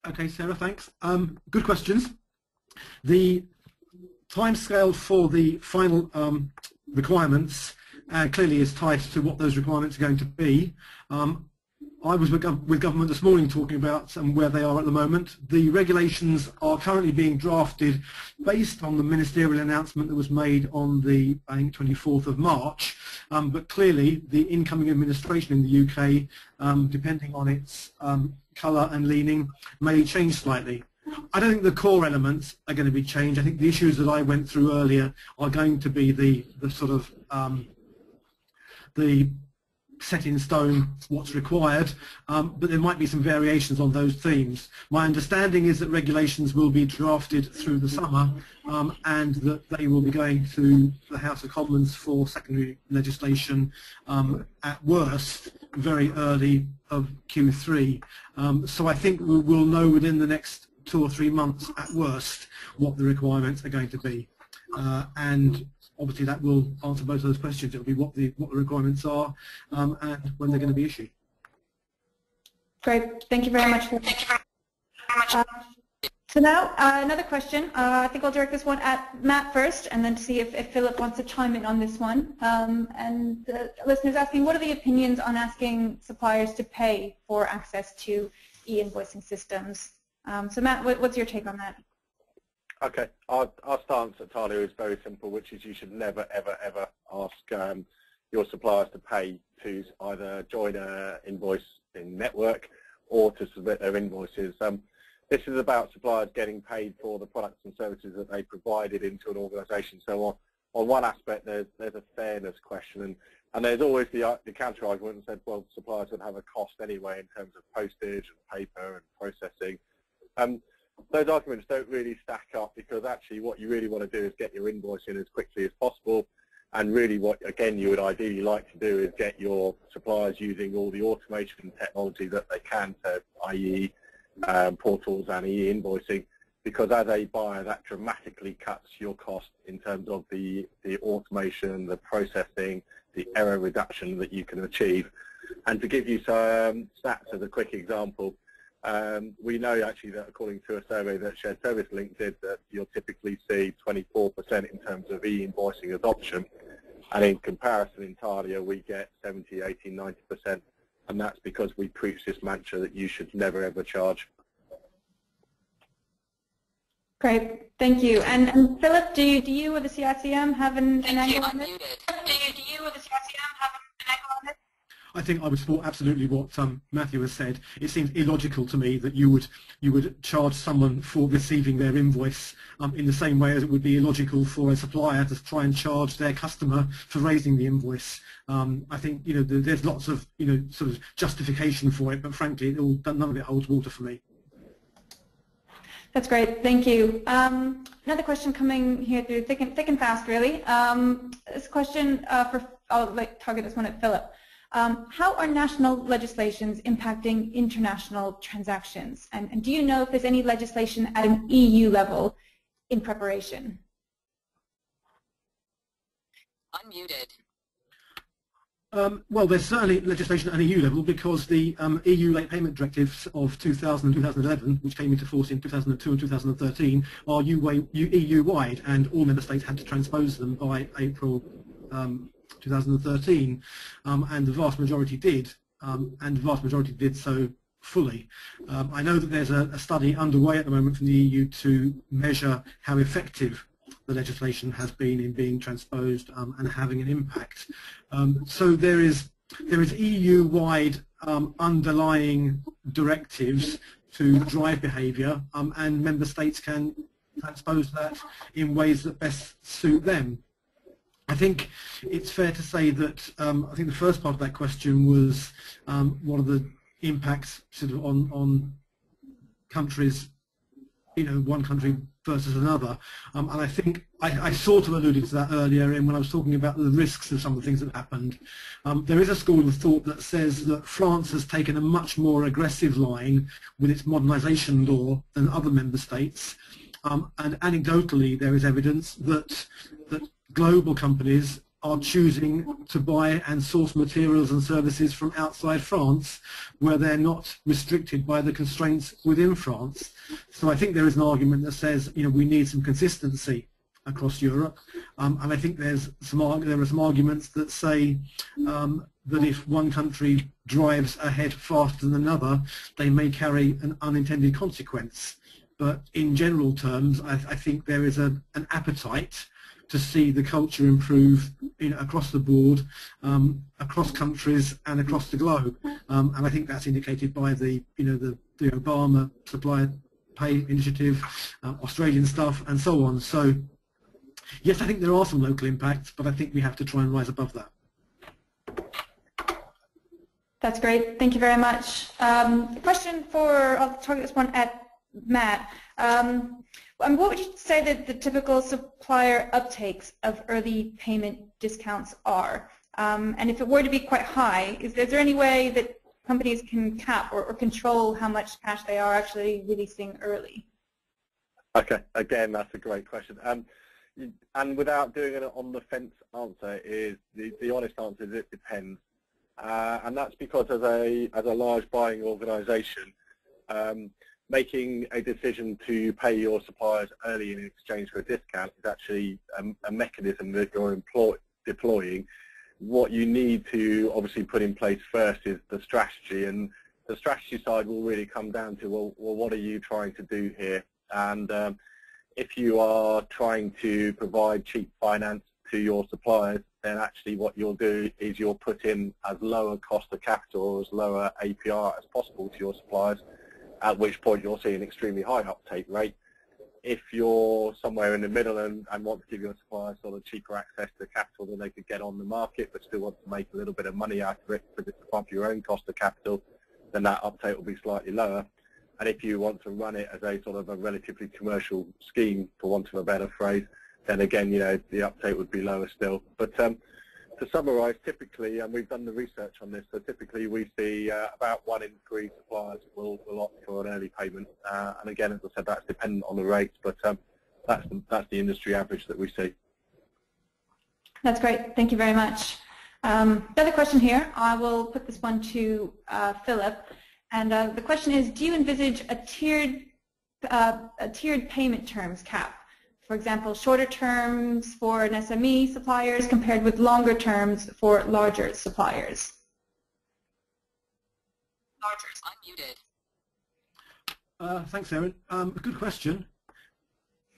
Okay, Sarah, thanks. Good questions. The timescale for the final requirements clearly is tied to what those requirements are going to be. I was with government this morning talking about where they are at the moment. The regulations are currently being drafted based on the ministerial announcement that was made on the, I think, 24th of March. But clearly, the incoming administration in the UK, depending on its colour and leaning, may change slightly. I don't think the core elements are going to be changed. I think the issues that I went through earlier are going to be the sort of the set in stone what's required, but there might be some variations on those themes. My understanding is that regulations will be drafted through the summer and that they will be going to the House of Commons for secondary legislation at worst very early of Q3. So I think we'll know within the next 2 or 3 months at worst what the requirements are going to be. And obviously that will answer both of those questions. It will be what the requirements are and when they're going to be issued. Great, thank you very much. So now another question. I think I'll direct this one at Matt first, and then see if Philip wants to chime in on this one. And the listener's asking, what are the opinions on asking suppliers to pay for access to e-invoicing systems? So Matt, what's your take on that? Okay, our stance at Talia is very simple, which is you should never, ever, ever ask your suppliers to pay to either join an invoicing network or to submit their invoices. This is about suppliers getting paid for the products and services that they provided into an organisation. So on one aspect, there's a fairness question, and there's always the counter argument and said, well, suppliers would have a cost anyway in terms of postage and paper and processing. Those arguments don't really stack up, because actually what you really want to do is get your invoice in as quickly as possible, and really what, again, you would ideally like to do is get your suppliers using all the automation technology that they can, so i.e. portals and e-invoicing, because as a buyer that dramatically cuts your cost in terms of the automation, the processing, the error reduction that you can achieve. And to give you some stats as a quick example, we know actually that according to a survey that sharedserviceslink did, that you'll typically see 24% in terms of e-invoicing adoption, and in comparison in Talia we get 70, 80, 90%, and that's because we preach this mantra that you should never ever charge. Great, thank you. And Philip, do you or the CICM have an angle on this? Unmuted. Do you or the CICM have an angle on this? I think I would support absolutely what Matthew has said. It seems illogical to me that you would charge someone for receiving their invoice in the same way as it would be illogical for a supplier to try and charge their customer for raising the invoice. I think there's lots of sort of justification for it, but frankly, none of it holds water for me. That's great, thank you. Another question coming here through thick and fast, really. This question I'll target this one at Philip. How are national legislations impacting international transactions? And do you know if there's any legislation at an EU level in preparation? Unmuted. Well, there's certainly legislation at an EU level, because the EU Late Payment Directives of 2000 and 2011, which came into force in 2002 and 2013, are EU-wide, and all member states had to transpose them by April 2013, and the vast majority did, and the vast majority did so fully. I know that there's a study underway at the moment from the EU to measure how effective the legislation has been in being transposed and having an impact. So there is EU-wide underlying directives to drive behaviour, and member states can transpose that in ways that best suit them. I think it's fair to say that I think the first part of that question was what are the impacts sort of on countries, one country versus another. And I think I sort of alluded to that earlier when I was talking about the risks of some of the things that happened. There is a school of thought that says that France has taken a much more aggressive line with its modernisation law than other member states. And anecdotally, there is evidence that global companies are choosing to buy and source materials and services from outside France, where they're not restricted by the constraints within France. So I think there is an argument that says, we need some consistency across Europe, and I think there are some arguments that say that if one country drives ahead faster than another, they may carry an unintended consequence. But in general terms, I think there is an appetite to see the culture improve across the board, across countries and across the globe, and I think that's indicated by the Obama supplier pay initiative, Australian stuff, and so on. So yes, I think there are some local impacts, but I think we have to try and rise above that. That's great. Thank you very much. Question I'll target this one at Matt. What would you say that the typical supplier uptakes of early payment discounts are? And if it were to be quite high, is there any way that companies can cap or control how much cash they are actually releasing early? Okay, again, that's a great question. And without doing an on-the-fence answer, is the honest answer is it depends. And that's because as a large buying organisation, making a decision to pay your suppliers early in exchange for a discount is actually a mechanism that you're deploying. What you need to obviously put in place first is the strategy, and the strategy side will really come down to, well what are you trying to do here? And if you are trying to provide cheap finance to your suppliers, then actually what you'll do is you'll put in as low a cost of capital or as low a APR as possible to your suppliers, at which point you'll see an extremely high uptake rate. If you're somewhere in the middle and want to give your suppliers sort of cheaper access to capital than they could get on the market, but still want to make a little bit of money out of it to bump your own cost of capital, then that uptake will be slightly lower. And if you want to run it as a sort of a relatively commercial scheme, for want of a better phrase, then again, the uptake would be lower still. But to summarise, typically, and we've done the research on this, so typically we see about 1 in 3 suppliers will opt for an early payment. And again, as I said, that's dependent on the rates, but that's the industry average that we see. That's great. Thank you very much. The other question here, I will put this one to Philip. And the question is, do you envisage a tiered payment terms cap? For example, shorter terms for an SME suppliers compared with longer terms for larger suppliers. Unmuted. Thanks, Erin. A good question.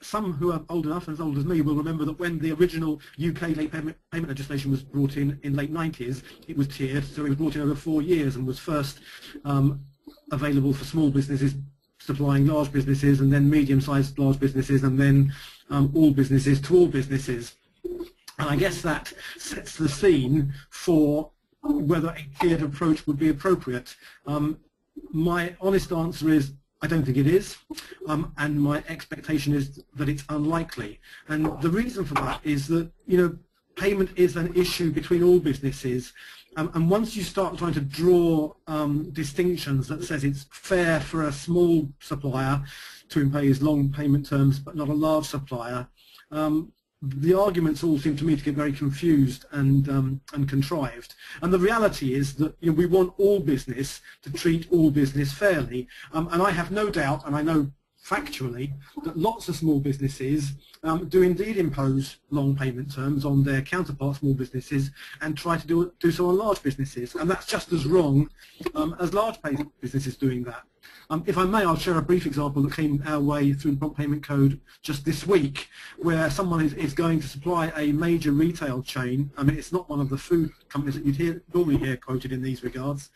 Some who are old enough, and as old as me, will remember that when the original UK late payment legislation was brought in late 90s, it was tiered, so it was brought in over 4 years and was first available for small businesses supplying large businesses, and then medium-sized large businesses, and then all businesses to all businesses. And I guess that sets the scene for whether a tiered approach would be appropriate. My honest answer is I don't think it is, and my expectation is that it's unlikely. And the reason for that is that payment is an issue between all businesses. And once you start trying to draw distinctions that says it's fair for a small supplier to impose long payment terms but not a large supplier, the arguments all seem to me to get very confused and contrived. And the reality is that we want all business to treat all business fairly. And I have no doubt, and I know factually, that lots of small businesses do indeed impose long payment terms on their counterpart small businesses and try to do so on large businesses. And that's just as wrong as large businesses doing that. If I may, I'll share a brief example that came our way through the Prompt Payment Code just this week, where someone is going to supply a major retail chain. I mean, it's not one of the food companies that you'd normally hear quoted in these regards,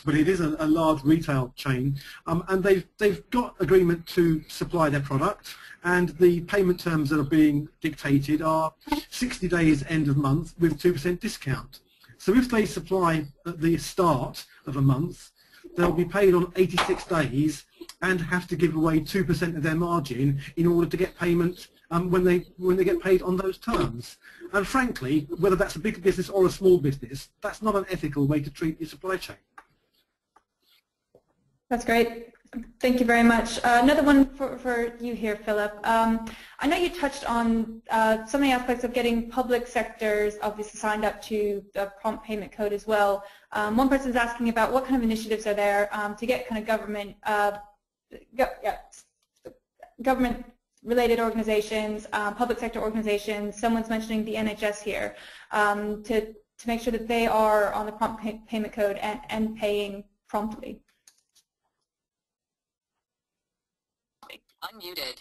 but it is a large retail chain, and they've got agreement to supply their product, and the payment terms that are being dictated are 60 days end of month with 2% discount. So if they supply at the start of a month, they'll be paid on 86 days and have to give away 2% of their margin in order to get payment when they get paid on those terms. And frankly, whether that's a big business or a small business, that's not an ethical way to treat your supply chain. That's great. Thank you very much. Another one for you here, Philip. I know you touched on some of the aspects of getting public sectors obviously signed up to the prompt payment code as well. One person is asking about what kind of initiatives are there to get kind of government-related organizations, public sector organizations. Someone's mentioning the NHS here to make sure that they are on the prompt payment code and paying promptly. Unmuted.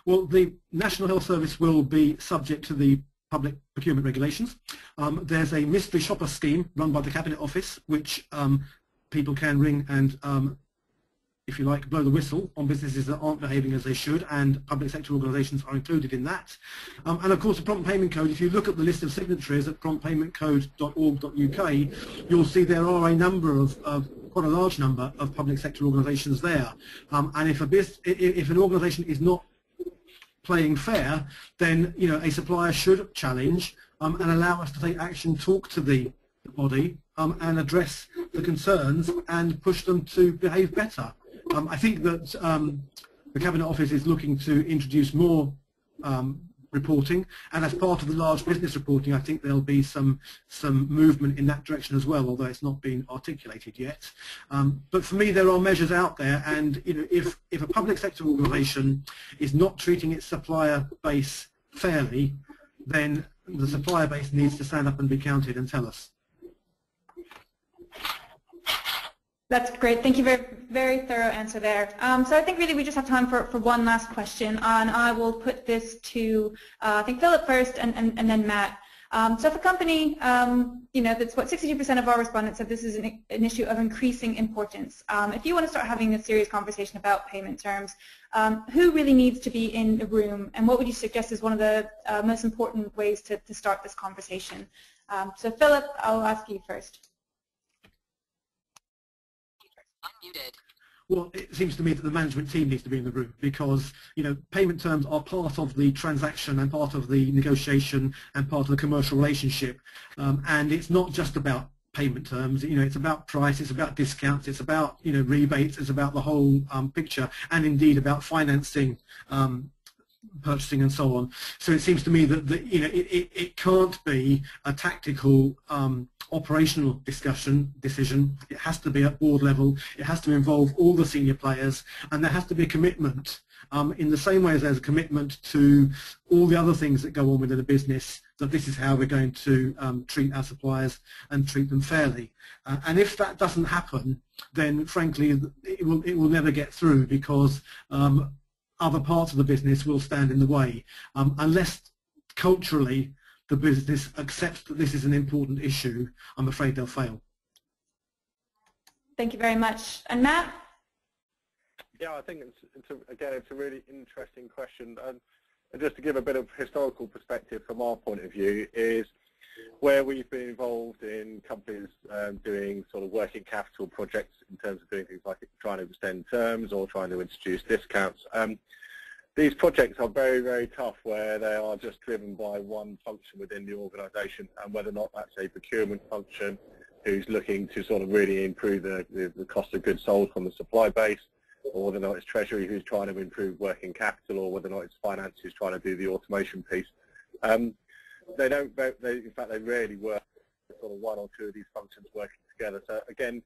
Well, the National Health Service will be subject to the public procurement regulations. There's a mystery shopper scheme run by the Cabinet Office, which people can ring and, if you like, blow the whistle on businesses that aren't behaving as they should, and public sector organisations are included in that. And of course, the prompt payment code, if you look at the list of signatories at promptpaymentcode.org.uk, you'll see there are a number of quite a large number of public sector organisations there. And if an organisation is not playing fair, then a supplier should challenge and allow us to take action, talk to the body, and address the concerns and push them to behave better. I think that the Cabinet Office is looking to introduce more reporting, and as part of the large business reporting, I think there'll be some movement in that direction as well, although it's not been articulated yet. But for me, there are measures out there, and if a public sector organisation is not treating its supplier base fairly, then the supplier base needs to stand up and be counted and tell us. That's great. Thank you. Very, very thorough answer there. So I think really we just have time for one last question, and I will put this to I think Philip first, and then Matt. So if a company, that's what 62% of our respondents said this is an issue of increasing importance. If you want to start having a serious conversation about payment terms, who really needs to be in the room, and what would you suggest is one of the most important ways to start this conversation? So Philip, I'll ask you first. Unmuted. Well, it seems to me that the management team needs to be in the room, because payment terms are part of the transaction and part of the negotiation and part of the commercial relationship, and it's not just about payment terms. It's about price, it's about discounts, it's about rebates, it's about the whole picture, and indeed about financing, purchasing and so on. So it seems to me that it can't be a tactical operational decision. It has to be at board level, it has to involve all the senior players, and there has to be a commitment in the same way as there's a commitment to all the other things that go on within a business, that this is how we're going to treat our suppliers and treat them fairly. And if that doesn't happen, then frankly it will never get through, because other parts of the business will stand in the way. Unless culturally the business accepts that this is an important issue, I'm afraid they'll fail. Thank you very much. And Matt? Yeah, I think it's a really interesting question. And just to give a bit of historical perspective from our point of view, is where we've been involved in companies doing sort of working capital projects in terms of doing things like trying to extend terms or trying to introduce discounts. These projects are very, very tough, where they are just driven by one function within the organisation, and whether or not that's a procurement function who's looking to sort of really improve the cost of goods sold from the supply base, or whether or not it's Treasury who's trying to improve working capital, or whether or not it's finance who's trying to do the automation piece. In fact, they rarely work sort of one or two of these functions working together. So again,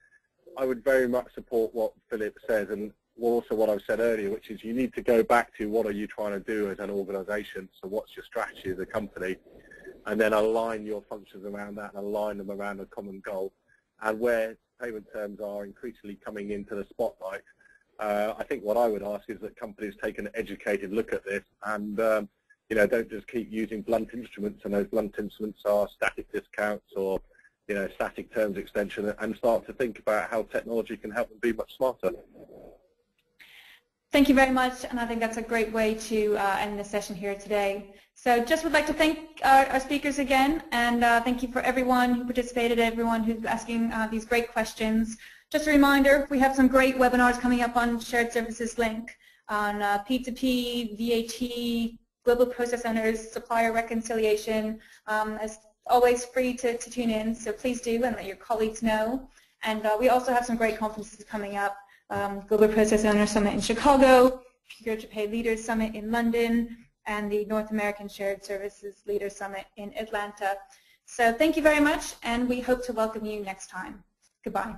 I would very much support what Philip says, and also what I've said earlier, which is you need to go back to what are you trying to do as an organisation, so what's your strategy as a company, and then align your functions around that and align them around a common goal. And where payment terms are increasingly coming into the spotlight, I think what I would ask is that companies take an educated look at this, and don't just keep using blunt instruments, and those blunt instruments are static discounts or static terms extension, and start to think about how technology can help them be much smarter. Thank you very much, and I think that's a great way to end the session here today. So just would like to thank our speakers again, and thank you for everyone who participated, everyone who's asking these great questions. Just a reminder, we have some great webinars coming up on Shared Services Link on P2P, VAT, global process owners, supplier reconciliation. As always, free to tune in, so please do and let your colleagues know. And we also have some great conferences coming up, Global Process Owner Summit in Chicago, Procure-to-Pay Leaders Summit in London, and the North American Shared Services Leaders Summit in Atlanta. So thank you very much, and we hope to welcome you next time. Goodbye.